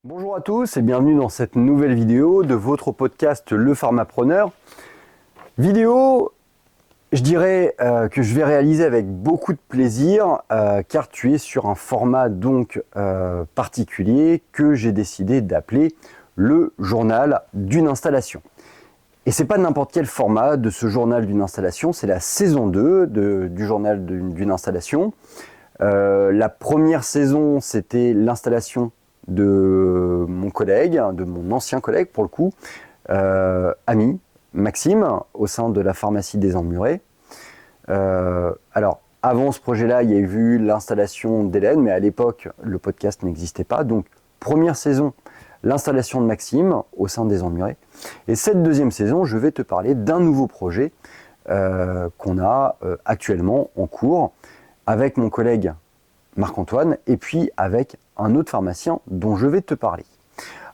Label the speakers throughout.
Speaker 1: Bonjour à tous et bienvenue dans cette nouvelle vidéo de votre podcast Le Pharmapreneur. Vidéo, je dirais que je vais réaliser avec beaucoup de plaisir car tu es sur un format donc particulier que j'ai décidé d'appeler le journal d'une installation. Et c'est pas n'importe quel format de ce journal d'une installation, c'est la saison 2 du journal d'une installation. La première saison, c'était l'installation de mon collègue, de mon ancien collègue pour le coup, ami, Maxime, au sein de la pharmacie des Emmurés. Alors, avant ce projet-là, il y a eu l'installation d'Hélène, mais à l'époque, le podcast n'existait pas. Donc, première saison, l'installation de Maxime au sein des Emmurés. Et cette deuxième saison, je vais te parler d'un nouveau projet qu'on a actuellement en cours avec mon collègue Marc-Antoine et puis avec un autre pharmacien dont je vais te parler.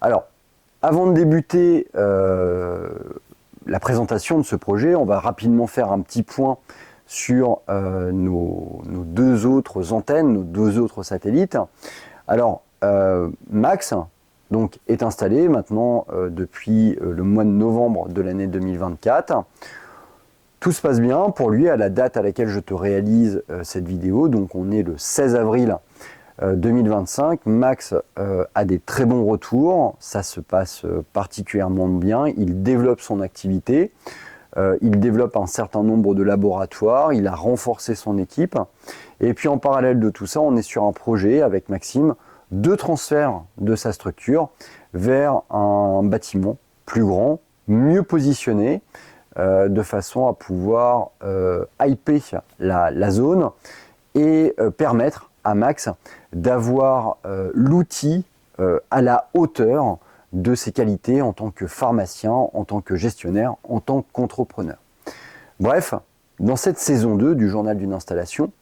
Speaker 1: Alors, avant de débuter la présentation de ce projet, on va rapidement faire un petit point sur nos deux autres antennes, nos deux autres satellites. Alors, Max donc, est installé maintenant depuis le mois de novembre de l'année 2024. Tout se passe bien pour lui à la date à laquelle je te réalise cette vidéo. Donc on est le 16 avril 2025. Max a des très bons retours. Ça se passe particulièrement bien. Il développe son activité. Il développe un certain nombre de laboratoires. Il a renforcé son équipe. Et puis en parallèle de tout ça, on est sur un projet avec Maxime de transfert de sa structure vers un bâtiment plus grand, mieux positionné, de façon à pouvoir hyper la zone et permettre à Max d'avoir l'outil à la hauteur de ses qualités en tant que pharmacien, en tant que gestionnaire, en tant qu'entrepreneur. Bref, dans cette saison 2 du journal d'une installation,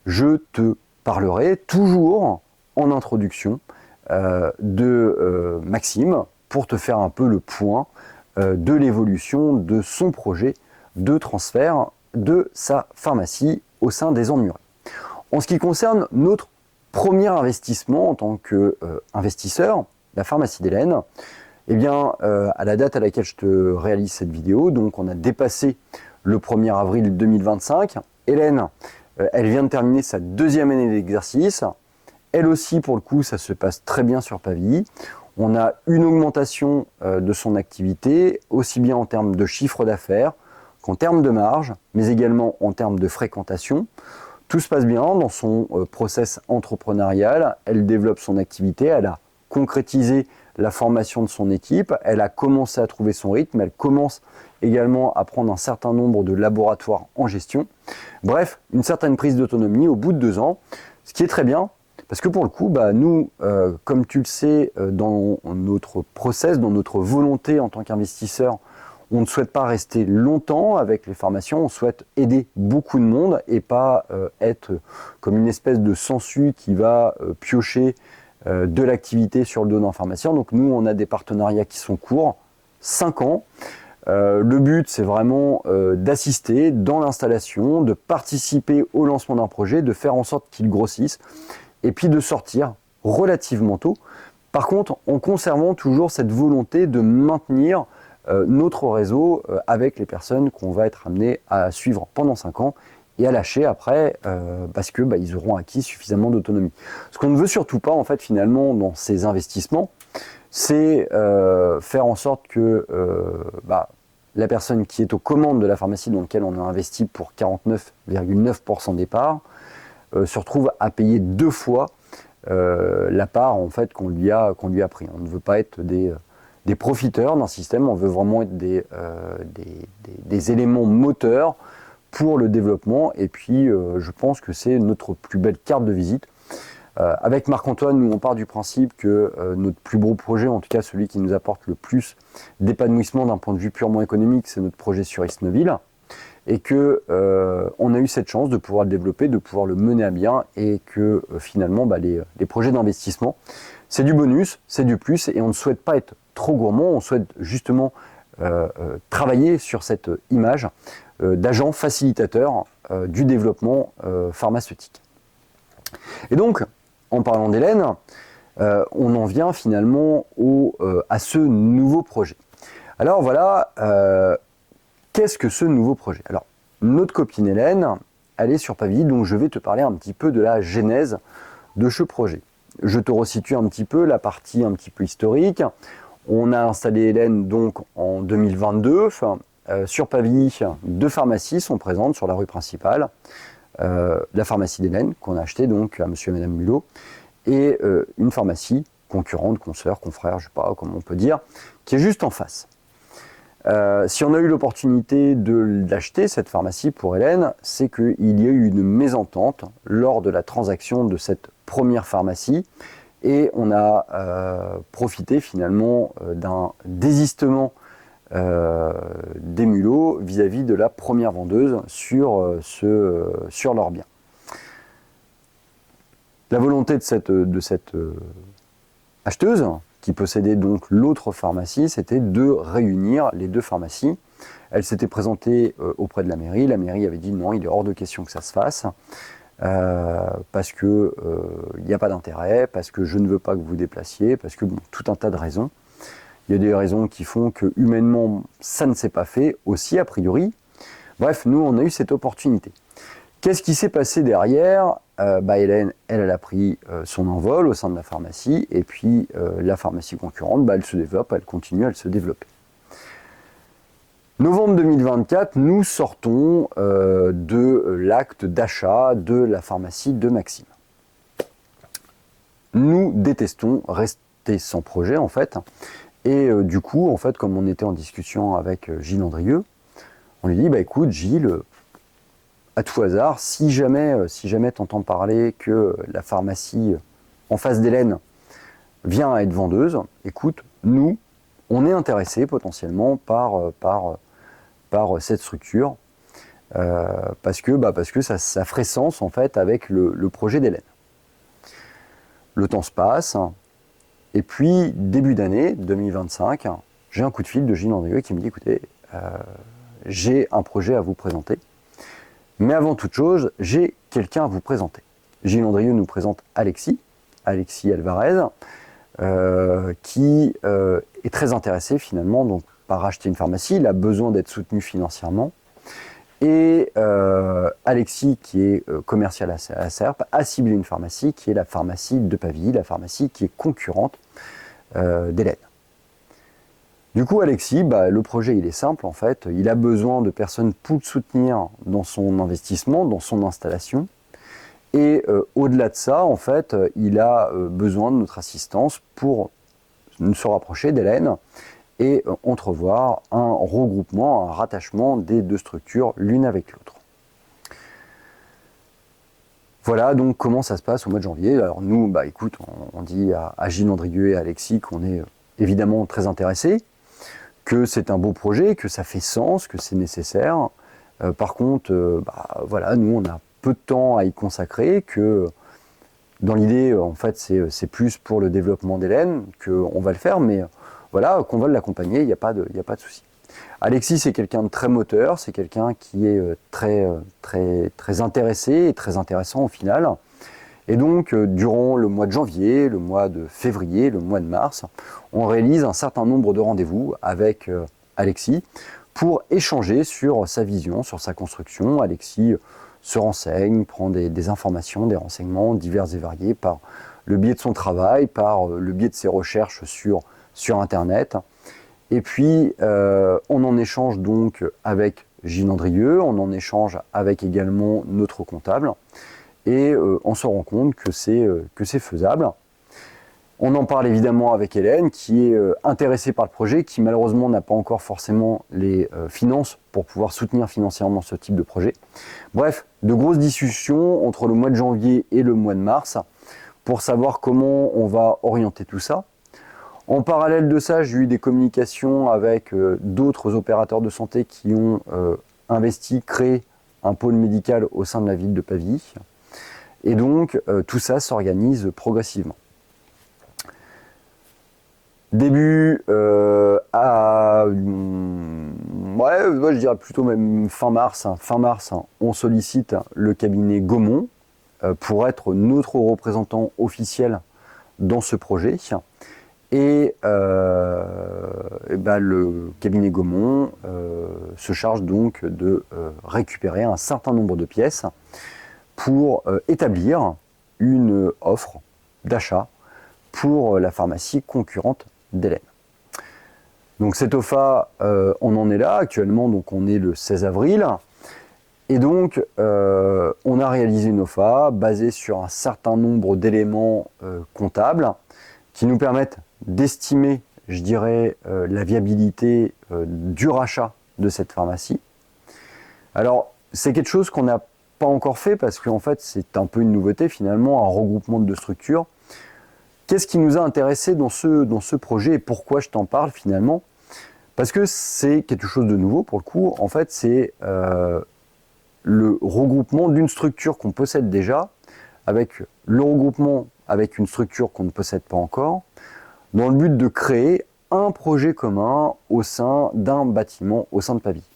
Speaker 1: je te parlerai toujours en introduction de Maxime pour te faire un peu le point de l'évolution de son projet de transfert de sa pharmacie au sein des Emmurés. En ce qui concerne notre premier investissement en tant qu'investisseur, la pharmacie d'Hélène, eh bien, à la date à laquelle je te réalise cette vidéo, donc on a dépassé le 1er avril 2025. Hélène, elle vient de terminer sa deuxième année d'exercice. Elle aussi, pour le coup, ça se passe très bien sur Pavie. On a une augmentation de son activité, aussi bien en termes de chiffre d'affaires qu'en termes de marge, mais également en termes de fréquentation. Tout se passe bien dans son process entrepreneurial. Elle développe son activité, elle a concrétisé la formation de son équipe, elle a commencé à trouver son rythme, elle commence également à prendre un certain nombre de laboratoires en gestion. Bref, une certaine prise d'autonomie au bout de 2 ans, ce qui est très bien. Parce que pour le coup, nous, comme tu le sais, dans notre process, dans notre volonté en tant qu'investisseur, on ne souhaite pas rester longtemps avec les pharmaciens, on souhaite aider beaucoup de monde et pas être comme une espèce de sensu qui va piocher de l'activité sur le dos d'un pharmacien. Donc nous, on a des partenariats qui sont courts, 5 ans. Le but, c'est vraiment d'assister dans l'installation, de participer au lancement d'un projet, de faire en sorte qu'il grossisse, et puis de sortir relativement tôt. Par contre, en conservant toujours cette volonté de maintenir notre réseau avec les personnes qu'on va être amené à suivre pendant 5 ans et à lâcher après parce que ils auront acquis suffisamment d'autonomie. Ce qu'on ne veut surtout pas, en fait, finalement, dans ces investissements, c'est faire en sorte que la personne qui est aux commandes de la pharmacie dans laquelle on a investi pour 49,9% des parts se retrouve à payer 2 fois la part en fait qu'on lui a pris. On ne veut pas être des profiteurs d'un système, on veut vraiment être des éléments moteurs pour le développement. Et puis je pense que c'est notre plus belle carte de visite. Avec Marc-Antoine, nous on part du principe que notre plus beau projet, en tout cas celui qui nous apporte le plus d'épanouissement d'un point de vue purement économique, c'est notre projet sur Isnoville. Et que on a eu cette chance de pouvoir le développer, de pouvoir le mener à bien, et que finalement les projets d'investissement, c'est du bonus, c'est du plus, et on ne souhaite pas être trop gourmand, on souhaite justement travailler sur cette image d'agent facilitateur du développement pharmaceutique. Et donc, en parlant d'Hélène, on en vient finalement à ce nouveau projet. Alors voilà, qu'est-ce que ce nouveau projet? Alors, notre copine Hélène, elle est sur Pavie, donc je vais te parler un petit peu de la genèse de ce projet. Je te resitue un petit peu la partie un petit peu historique. On a installé Hélène donc en 2022. Sur Pavie, 2 pharmacies sont présentes sur la rue principale. La pharmacie d'Hélène, qu'on a achetée donc à monsieur et madame Mulot, et une pharmacie concurrente, consoeur, confrère, je ne sais pas comment on peut dire, qui est juste en face. Si on a eu l'opportunité de l'acheter, cette pharmacie pour Hélène, c'est qu'il y a eu une mésentente lors de la transaction de cette première pharmacie et on a profité finalement d'un désistement des Mulots vis-à-vis de la première vendeuse sur leur bien. La volonté de cette acheteuse, qui possédait donc l'autre pharmacie, c'était de réunir les 2 pharmacies. Elle s'était présentée auprès de la mairie. La mairie avait dit non, il est hors de question que ça se fasse, parce qu'il n'y a pas d'intérêt, parce que je ne veux pas que vous vous déplaciez, parce que bon, tout un tas de raisons. Il y a des raisons qui font que humainement, ça ne s'est pas fait aussi, a priori. Bref, nous, on a eu cette opportunité. Qu'est-ce qui s'est passé derrière? Hélène, elle a pris son envol au sein de la pharmacie, et puis la pharmacie concurrente, elle se développe, elle continue à se développer. Novembre 2024, nous sortons de l'acte d'achat de la pharmacie de Maxime. Nous détestons rester sans projet, en fait, et du coup, en fait, comme on était en discussion avec Gilles Andrieux, on lui dit, écoute Gilles, à tout hasard, si jamais tu entends parler que la pharmacie en face d'Hélène vient à être vendeuse, écoute, nous, on est intéressés potentiellement par cette structure, parce que ça ferait sens en fait avec le projet d'Hélène. Le temps se passe, et puis début d'année 2025, j'ai un coup de fil de Gilles Andrieux qui me dit, écoutez, j'ai un projet à vous présenter. Mais avant toute chose, j'ai quelqu'un à vous présenter. Gilles Andrieux nous présente Alexis Alvarez, qui est très intéressé finalement donc, par racheter une pharmacie. Il a besoin d'être soutenu financièrement. Et Alexis, qui est commercial à SERP, a ciblé une pharmacie qui est la pharmacie de Pavie, la pharmacie qui est concurrente d'Hélène. Du coup, Alexis, le projet, il est simple en fait. Il a besoin de personnes pour le soutenir dans son investissement, dans son installation. Et au-delà de ça, en fait, il a besoin de notre assistance pour se rapprocher d'Hélène et entrevoir un regroupement, un rattachement des 2 structures l'une avec l'autre. Voilà donc comment ça se passe au mois de janvier. Alors nous, écoute, on dit à Gilles Andrieux et à Alexis qu'on est évidemment très intéressés, que c'est un beau projet, que ça fait sens, que c'est nécessaire. Par contre, voilà, nous, on a peu de temps à y consacrer, que dans l'idée, en fait, c'est plus pour le développement d'Hélène qu'on va le faire, mais voilà, qu'on va l'accompagner, il n'y a pas de souci. Alexis, c'est quelqu'un de très moteur, c'est quelqu'un qui est très intéressé et très intéressant au final. Et donc, durant le mois de janvier, le mois de février, le mois de mars, on réalise un certain nombre de rendez-vous avec Alexis pour échanger sur sa vision, sur sa construction. Alexis se renseigne, prend des informations, des renseignements divers et variés par le biais de son travail, par le biais de ses recherches sur Internet. Et puis, on en échange donc avec Gilles Andrieux, on en échange avec également notre comptable. Et on se rend compte que c'est faisable. On en parle évidemment avec Hélène, qui est intéressée par le projet, qui malheureusement n'a pas encore forcément les finances pour pouvoir soutenir financièrement ce type de projet. Bref, de grosses discussions entre le mois de janvier et le mois de mars pour savoir comment on va orienter tout ça. En parallèle de ça, j'ai eu des communications avec d'autres opérateurs de santé qui ont investi, créé un pôle médical au sein de la ville de Pavie. Et donc, tout ça s'organise progressivement. Début je dirais plutôt même fin mars, on sollicite le cabinet Gaumont pour être notre représentant officiel dans ce projet. Et, le cabinet Gaumont se charge donc de récupérer un certain nombre de pièces pour établir une offre d'achat pour la pharmacie concurrente d'Hélène. Donc cette OFA, on en est là actuellement, donc on est le 16 avril. Et donc, on a réalisé une OFA basée sur un certain nombre d'éléments comptables qui nous permettent d'estimer, je dirais, la viabilité du rachat de cette pharmacie. Alors, c'est quelque chose qu'on n'a pas encore fait parce qu'en fait, c'est un peu une nouveauté finalement, un regroupement de deux structures. Qu'est-ce qui nous a intéressé dans ce projet et pourquoi je t'en parle finalement? Parce que c'est quelque chose de nouveau pour le coup. En fait, c'est le regroupement d'une structure qu'on possède déjà avec le regroupement avec une structure qu'on ne possède pas encore dans le but de créer un projet commun au sein d'un bâtiment, au sein de Pavie.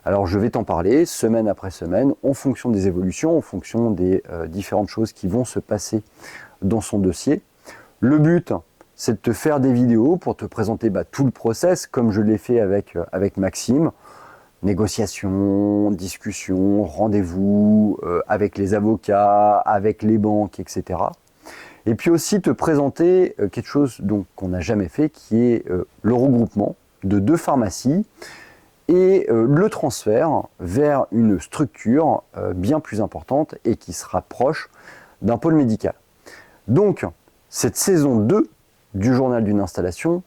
Speaker 1: Alors je vais t'en parler semaine après semaine en fonction des évolutions, en fonction des différentes choses qui vont se passer dans son dossier. Le but, c'est de te faire des vidéos pour te présenter tout le process comme je l'ai fait avec Maxime. Négociation, discussion, rendez-vous avec les avocats, avec les banques, etc. Et puis aussi te présenter quelque chose qu'on n'a jamais fait, qui est le regroupement de deux pharmacies et le transfert vers une structure bien plus importante et qui se rapproche d'un pôle médical. Donc, cette saison 2 du journal d'une installation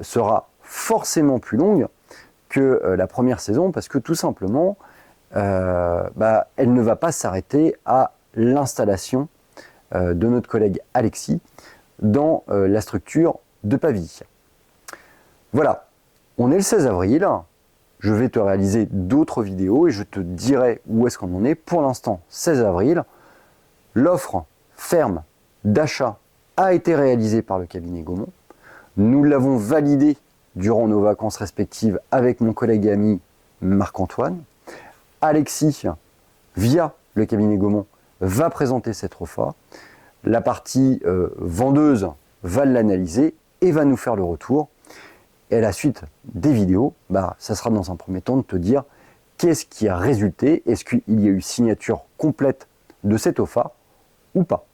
Speaker 1: sera forcément plus longue que la première saison parce que tout simplement, elle ne va pas s'arrêter à l'installation de notre collègue Alexis dans la structure de Pavie. Voilà, on est le 16 avril, je vais te réaliser d'autres vidéos et je te dirai où est-ce qu'on en est. Pour l'instant, 16 avril, l'offre ferme d'achat a été réalisée par le cabinet Gaumont. Nous l'avons validée durant nos vacances respectives avec mon collègue et ami Marc-Antoine. Alexis, via le cabinet Gaumont, va présenter cette OFA. La partie vendeuse va l'analyser et va nous faire le retour. Et à la suite des vidéos, ça sera dans un premier temps de te dire qu'est-ce qui a résulté, est-ce qu'il y a eu signature complète de cette OFA ou pas.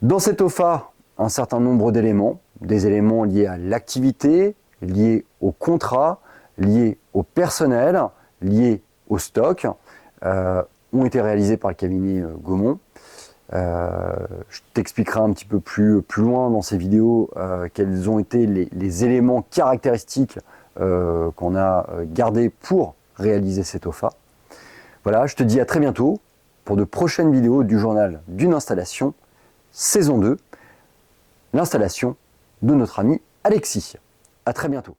Speaker 1: Dans cette OFA, un certain nombre d'éléments, des éléments liés à l'activité, liés au contrat, liés au personnel, liés au stock, ont été réalisés par le cabinet Gaumont. Je t'expliquerai un petit peu plus loin dans ces vidéos quels ont été les éléments caractéristiques qu'on a gardés pour réaliser cette OFA. Voilà, je te dis à très bientôt pour de prochaines vidéos du journal d'une installation, saison 2, l'installation de notre ami Alexis. À très bientôt.